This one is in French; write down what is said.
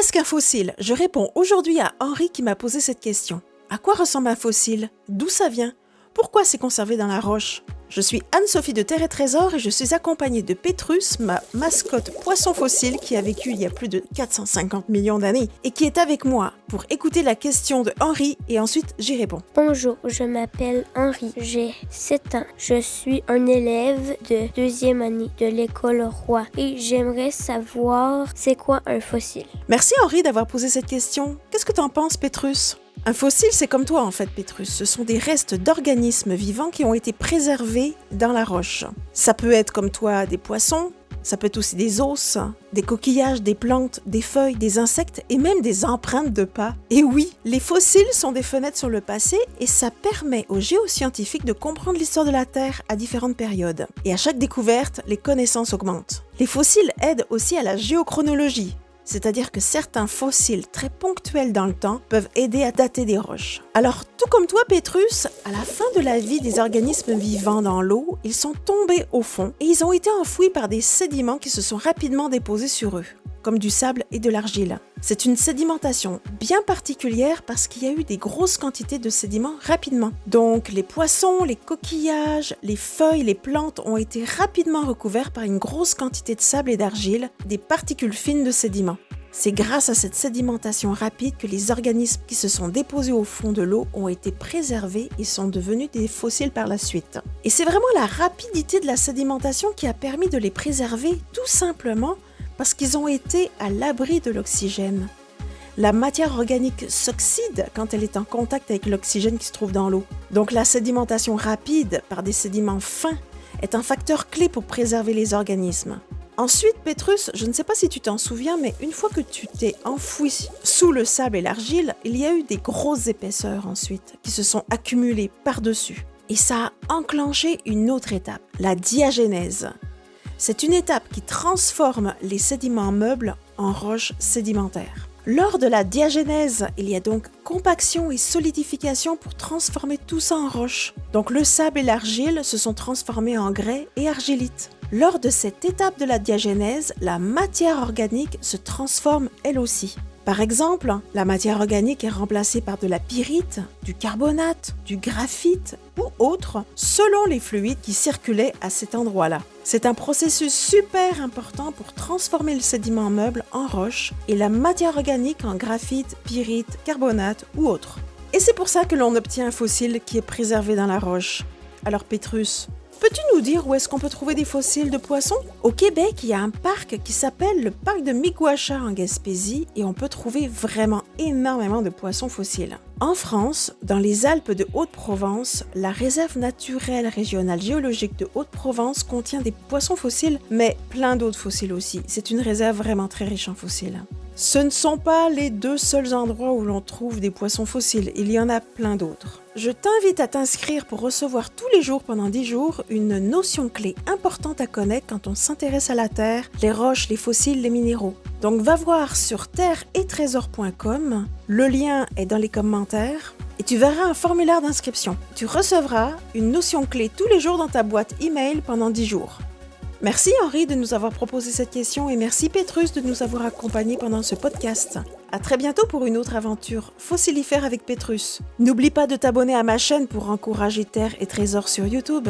Qu'est-ce qu'un fossile? Je réponds aujourd'hui à Henri qui m'a posé cette question. À quoi ressemble un fossile? D'où ça vient? Pourquoi c'est conservé dans la roche? Je suis Anne-Sophie de Terre et Trésor et je suis accompagnée de Pétrus, ma mascotte poisson fossile qui a vécu il y a plus de 450 millions d'années et qui est avec moi pour écouter la question de Henri et ensuite j'y réponds. Bonjour, je m'appelle Henri, j'ai 7 ans. Je suis un élève de 2e année de l'école Roy et j'aimerais savoir c'est quoi un fossile. Merci Henri d'avoir posé cette question. Qu'est-ce que t'en penses Pétrus? Un fossile, c'est comme toi en fait, Pétrus. Ce sont des restes d'organismes vivants qui ont été préservés dans la roche. Ça peut être comme toi des poissons, ça peut être aussi des os, des coquillages, des plantes, des feuilles, des insectes et même des empreintes de pas. Et oui, les fossiles sont des fenêtres sur le passé et ça permet aux géoscientifiques de comprendre l'histoire de la Terre à différentes périodes. Et à chaque découverte, les connaissances augmentent. Les fossiles aident aussi à la géochronologie. C'est-à-dire que certains fossiles très ponctuels dans le temps peuvent aider à dater des roches. Alors, tout comme toi, Pétrus, à la fin de la vie des organismes vivants dans l'eau, ils sont tombés au fond et ils ont été enfouis par des sédiments qui se sont rapidement déposés sur eux, comme du sable et de l'argile. C'est une sédimentation bien particulière parce qu'il y a eu des grosses quantités de sédiments rapidement. Donc les poissons, les coquillages, les feuilles, les plantes ont été rapidement recouverts par une grosse quantité de sable et d'argile, des particules fines de sédiments. C'est grâce à cette sédimentation rapide que les organismes qui se sont déposés au fond de l'eau ont été préservés et sont devenus des fossiles par la suite. Et c'est vraiment la rapidité de la sédimentation qui a permis de les préserver tout simplement parce qu'ils ont été à l'abri de l'oxygène. La matière organique s'oxyde quand elle est en contact avec l'oxygène qui se trouve dans l'eau. Donc la sédimentation rapide par des sédiments fins est un facteur clé pour préserver les organismes. Ensuite, Pétrus, je ne sais pas si tu t'en souviens, mais une fois que tu t'es enfoui sous le sable et l'argile, il y a eu des grosses épaisseurs ensuite qui se sont accumulées par-dessus. Et ça a enclenché une autre étape, la diagénèse. C'est une étape qui transforme les sédiments meubles en roches sédimentaires. Lors de la diagénèse, il y a donc compaction et solidification pour transformer tout ça en roche. Donc le sable et l'argile se sont transformés en grès et argilite. Lors de cette étape de la diagénèse, la matière organique se transforme elle aussi. Par exemple, la matière organique est remplacée par de la pyrite, du carbonate, du graphite ou autre, selon les fluides qui circulaient à cet endroit-là. C'est un processus super important pour transformer le sédiment meuble en roche et la matière organique en graphite, pyrite, carbonate ou autre. Et c'est pour ça que l'on obtient un fossile qui est préservé dans la roche. Alors Pétrus, peux-tu nous dire où est-ce qu'on peut trouver des fossiles de poissons? Au Québec, il y a un parc qui s'appelle le parc de Miguacha en Gaspésie et on peut trouver vraiment énormément de poissons fossiles. En France, dans les Alpes de Haute-Provence, la réserve naturelle régionale géologique de Haute-Provence contient des poissons fossiles, mais plein d'autres fossiles aussi. C'est une réserve vraiment très riche en fossiles. Ce ne sont pas les 2 seuls endroits où l'on trouve des poissons fossiles, il y en a plein d'autres. Je t'invite à t'inscrire pour recevoir tous les jours pendant 10 jours une notion clé importante à connaître quand on s'intéresse à la Terre, les roches, les fossiles, les minéraux. Donc va voir sur terre-et-trésor.com, le lien est dans les commentaires et tu verras un formulaire d'inscription. Tu recevras une notion clé tous les jours dans ta boîte email pendant 10 jours. Merci Henri de nous avoir proposé cette question et merci Pétrus de nous avoir accompagnés pendant ce podcast. À très bientôt pour une autre aventure fossilifère avec Pétrus. N'oublie pas de t'abonner à ma chaîne pour encourager Terre et Trésor sur YouTube.